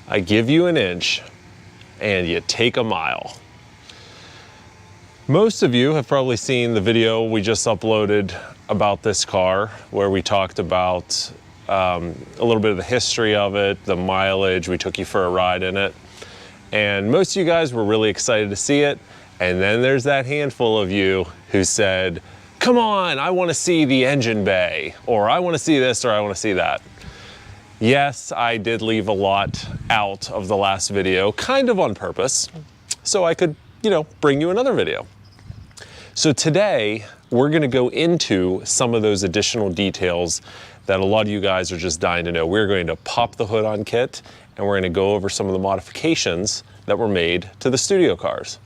I give you an inch and you take a mile. Most of you have probably seen the video we just uploaded about this car, where we talked about a little bit of the history of it, the mileage. We took you for a ride in it. And most of you guys were really excited to see it. And then there's that handful of you who said, come on, I want to see the engine bay, or I want to see this, or I want to see that. Yes, I did leave a lot out of the last video, kind of on purpose, so I could, bring you another video. So today, we're going to go into some of those additional details that a lot of you guys are just dying to know. We're going to pop the hood on KITT, and we're going to go over some of the modifications that were made to the studio cars.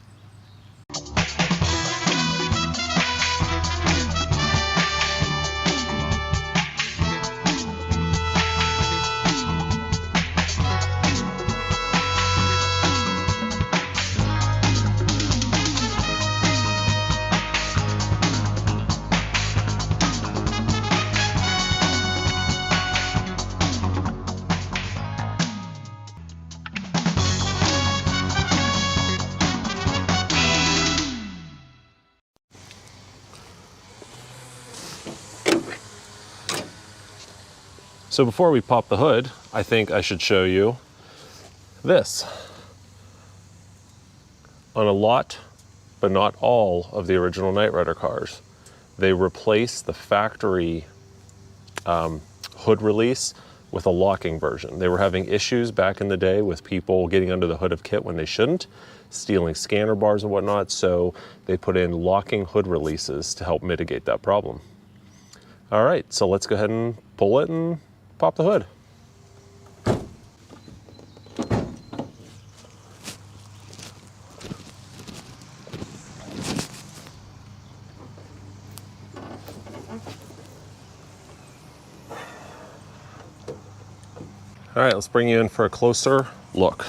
So before we pop the hood, I think I should show you this. On a lot, but not all, of the original Knight Rider cars, they replaced the factory hood release with a locking version. They were having issues back in the day with people getting under the hood of KITT when they shouldn't, stealing scanner bars and whatnot, so they put in locking hood releases to help mitigate that problem. All right, so let's go ahead and pull it and pop the hood. All right, let's bring you in for a closer look.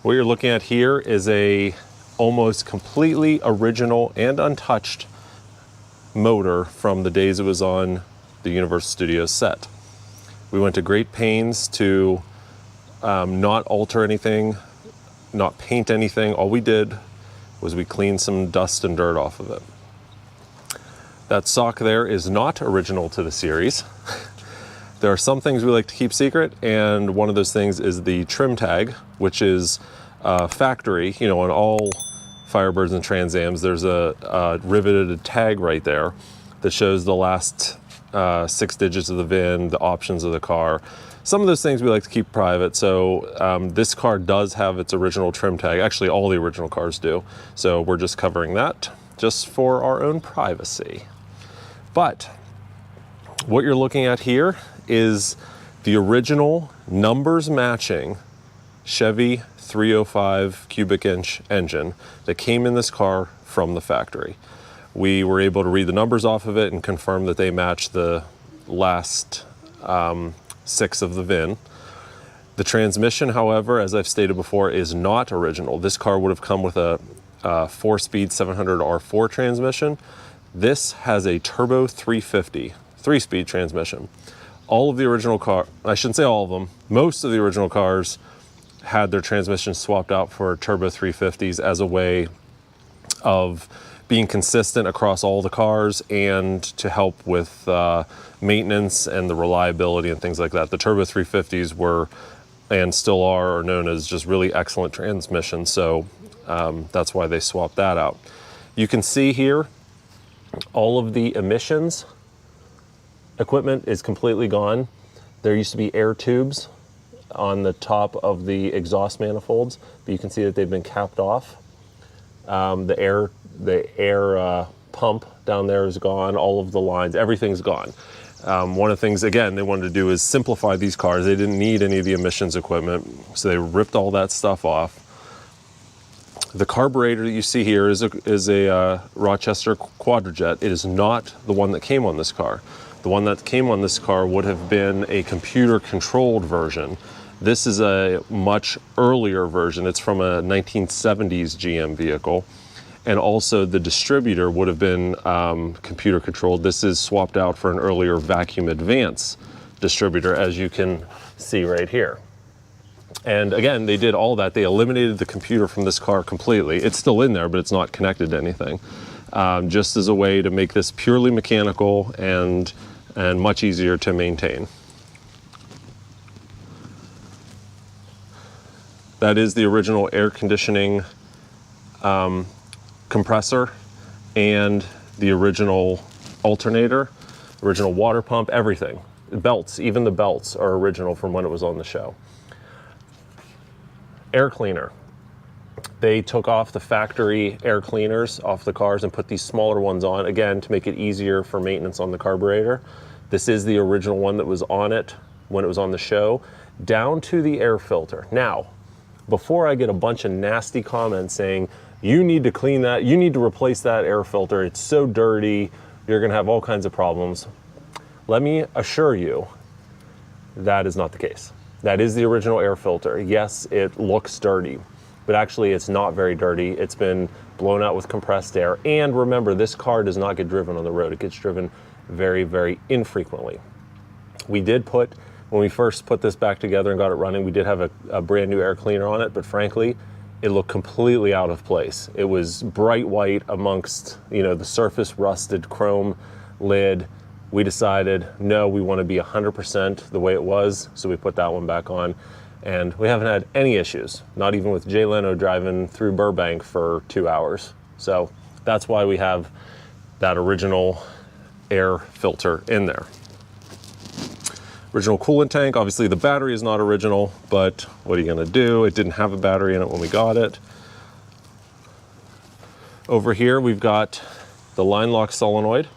What you're looking at here is a almost completely original and untouched motor from the days it was on the Universal Studios set. We went to great pains to not alter anything, not paint anything. All we did was we cleaned some dust and dirt off of it. That sock there is not original to the series. There are some things we like to keep secret, and one of those things is the trim tag, which is factory. On all Firebirds and Trans Ams, there's a riveted tag right there that shows the last 6 digits of the VIN, the options of the car. Some of those things we like to keep private, so this car does have its original trim tag. Actually, all the original cars do. So we're just covering that just for our own privacy. But what you're looking at here is the original numbers matching Chevy 305 cubic inch engine that came in this car from the factory. We were able to read the numbers off of it and confirm that they match the last 6 of the VIN. The transmission, however, as I've stated before, is not original. This car would have come with a 4-speed 700 R4 transmission. This has a turbo 350 3-speed transmission. All of the original car, I shouldn't say all of them, most of the original cars had their transmissions swapped out for turbo 350s as a way of being consistent across all the cars and to help with maintenance and the reliability and things like that. The turbo 350s were, and still are known as just really excellent transmissions, so that's why they swapped that out. You can see here all of the emissions equipment is completely gone. There used to be air tubes on the top of the exhaust manifolds, but you can see that they've been capped off. The air pump down there is gone. All of the lines, everything's gone. One of the things, again, they wanted to do is simplify these cars. They didn't need any of the emissions equipment, so they ripped all that stuff off. The carburetor that you see here is a Rochester Quadrajet. It is not the one that came on this car. The one that came on this car would have been a computer-controlled version. This is a much earlier version. It's from a 1970s GM vehicle. and also the distributor would have been computer controlled. This is swapped out for an earlier Vacuum Advance distributor, as you can see right here. And again, they did all that. They eliminated the computer from this car completely. It's still in there, but it's not connected to anything. Just as a way to make this purely mechanical and much easier to maintain. That is the original air conditioning compressor and the original alternator, original water pump, everything. Belts, even the belts are original from when it was on the show. Air cleaner. They took off the factory air cleaners off the cars and put these smaller ones on, again, to make it easier for maintenance on the carburetor. This is the original one that was on it when it was on the show, down to the air filter. Now, before I get a bunch of nasty comments saying, you need to clean that, you need to replace that air filter, it's so dirty, you're gonna have all kinds of problems. Let me assure you, that is not the case. That is the original air filter. Yes, it looks dirty, but actually it's not very dirty. It's been blown out with compressed air. And remember, this car does not get driven on the road. It gets driven very, very infrequently. We did put, when we first put this back together and got it running, we did have a brand new air cleaner on it, but frankly, it looked completely out of place. It was bright white amongst, you know, the surface rusted chrome lid. We decided, no, we want to be 100% the way it was, so we put that one back on. And we haven't had any issues, not even with Jay Leno driving through Burbank for 2 hours. So that's why we have that original air filter in there. Original coolant tank, obviously the battery is not original, but what are you gonna do? It didn't have a battery in it when we got it. Over here, we've got the line lock solenoid.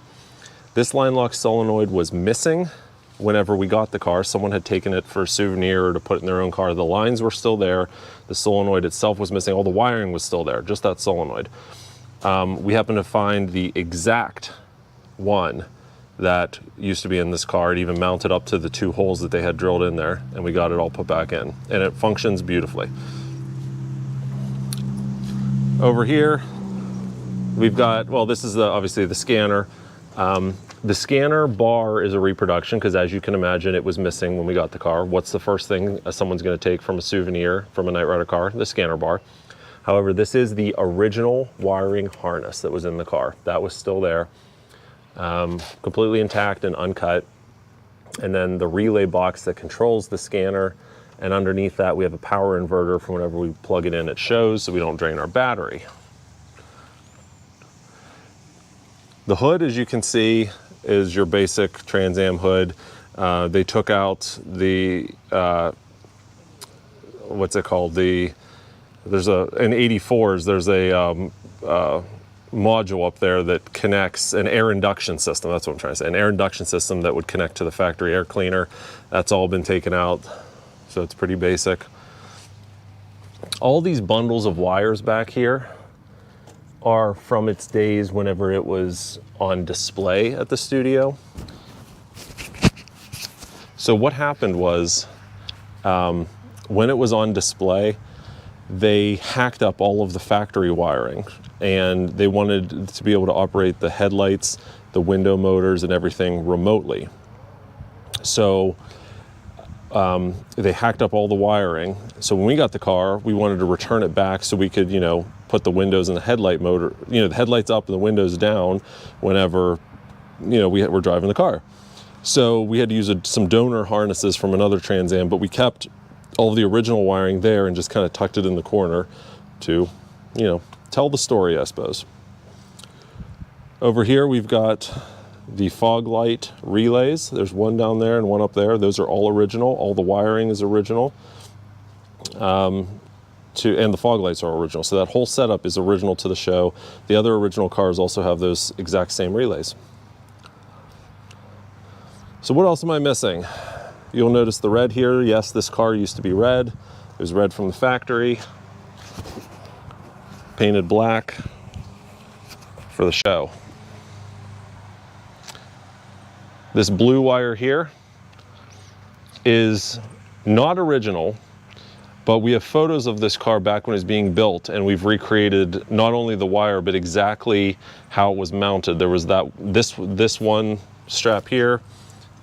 This line lock solenoid was missing whenever we got the car. Someone had taken it for a souvenir or to put in their own car. The lines were still there. The solenoid itself was missing. All the wiring was still there, just that solenoid. We happened to find the exact one that used to be in this car. It even mounted up to the 2 holes that they had drilled in there, and we got it all put back in. And it functions beautifully. Over here, we've got, well, this is obviously the scanner. The scanner bar is a reproduction because, as you can imagine, it was missing when we got the car. What's the first thing someone's going to take from a souvenir from a Knight Rider car? The scanner bar. However, this is the original wiring harness that was in the car. That was still there, completely intact and uncut. And then the relay box that controls the scanner, and underneath that we have a power inverter for whenever we plug it in, it shows, so we don't drain our battery. The hood, as you can see, is your basic Trans Am hood. They took out the, what's it called? There's in 84s, there's a module up there that connects an air induction system. That's what I'm trying to say. An air induction system that would connect to the factory air cleaner. That's all been taken out, so it's pretty basic. All these bundles of wires back here are from its days whenever it was on display at the studio. So what happened was, when it was on display, they hacked up all of the factory wiring, and they wanted to be able to operate the headlights, the window motors, and everything remotely. So they hacked up all the wiring. So when we got the car, we wanted to return it back so we could, you know, put the windows and the headlight motor, you know, the headlights up and the windows down whenever, you know, we're driving the car. So we had to use some donor harnesses from another Trans Am, but we kept all of the original wiring there and just kind of tucked it in the corner to, you know, tell the story, I suppose. Over here, we've got the fog light relays. There's one down there and one up there. Those are all original. All the wiring is original. And the fog lights are original. So that whole setup is original to the show. The other original cars also have those exact same relays. So what else am I missing? You'll notice the red here. Yes, this car used to be red. It was red from the factory. Painted black for the show. This blue wire here is not original, But we have photos of this car back when it was being built, and we've recreated not only the wire, but exactly how it was mounted. There was this one strap here.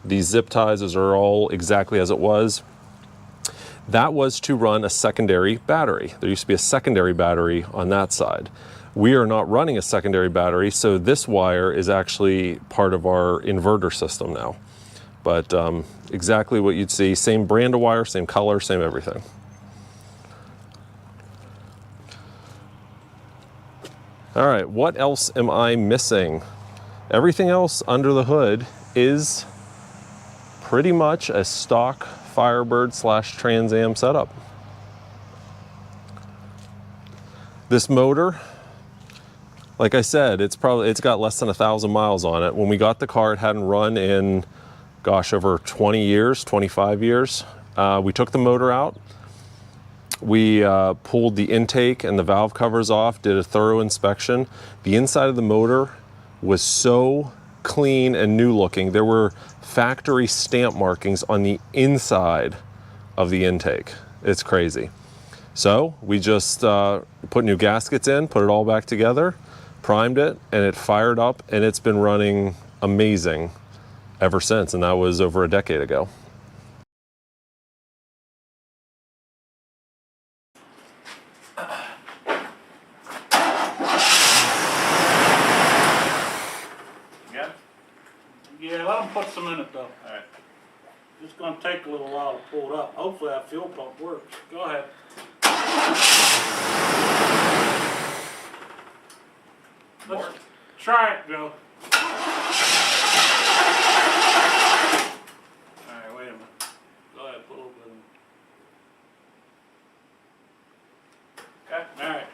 These zip ties, those are all exactly as it was. That was to run a secondary battery. There used to be a secondary battery on that side. We are not running a secondary battery, so this wire is actually part of our inverter system now. But exactly what you'd see, same brand of wire, same color, same everything. All right, what else am I missing? Everything else under the hood is pretty much a stock Firebird / Trans Am setup. This motor, like I said, it's got less than 1,000 miles on it. When we got the car, it hadn't run in, gosh, over 20 years, 25 years. We took the motor out. We pulled the intake and the valve covers off, did a thorough inspection. The inside of the motor was so clean and new looking. There were factory stamp markings on the inside of the intake. It's crazy. So we just put new gaskets in, put it all back together, primed it, and it fired up, and it's been running amazing ever since, and that was over a decade ago. Yeah, let them put some in it though. All right. It's going to take a little while to pull it up. Hopefully that fuel pump works. Go ahead. Let's try it, Joe. All right, wait a minute. Go ahead, put a little bit in. Okay, all right.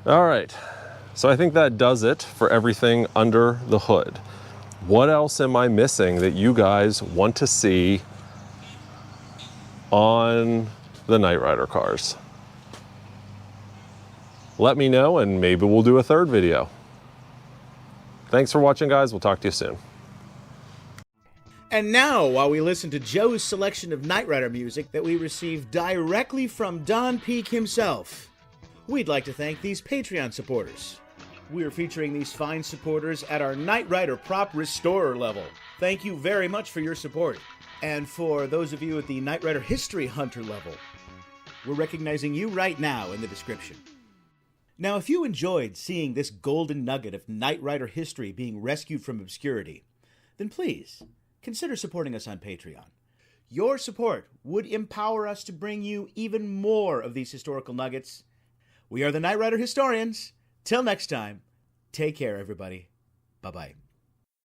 All right, so I think that does it for everything under the hood. What else am I missing that you guys want to see on the Knight Rider cars? Let me know and maybe we'll do a third video. Thanks for watching, guys. We'll talk to you soon. And now, while we listen to Joe's selection of Knight Rider music that we received directly from Don Peak himself, we'd like to thank these Patreon supporters. We're featuring these fine supporters at our Knight Rider Prop Restorer level. Thank you very much for your support. And for those of you at the Knight Rider History Hunter level, we're recognizing you right now in the description. Now, if you enjoyed seeing this golden nugget of Knight Rider history being rescued from obscurity, then please consider supporting us on Patreon. Your support would empower us to bring you even more of these historical nuggets. We are the Knight Rider Historians. Till next time, take care, everybody. Bye-bye.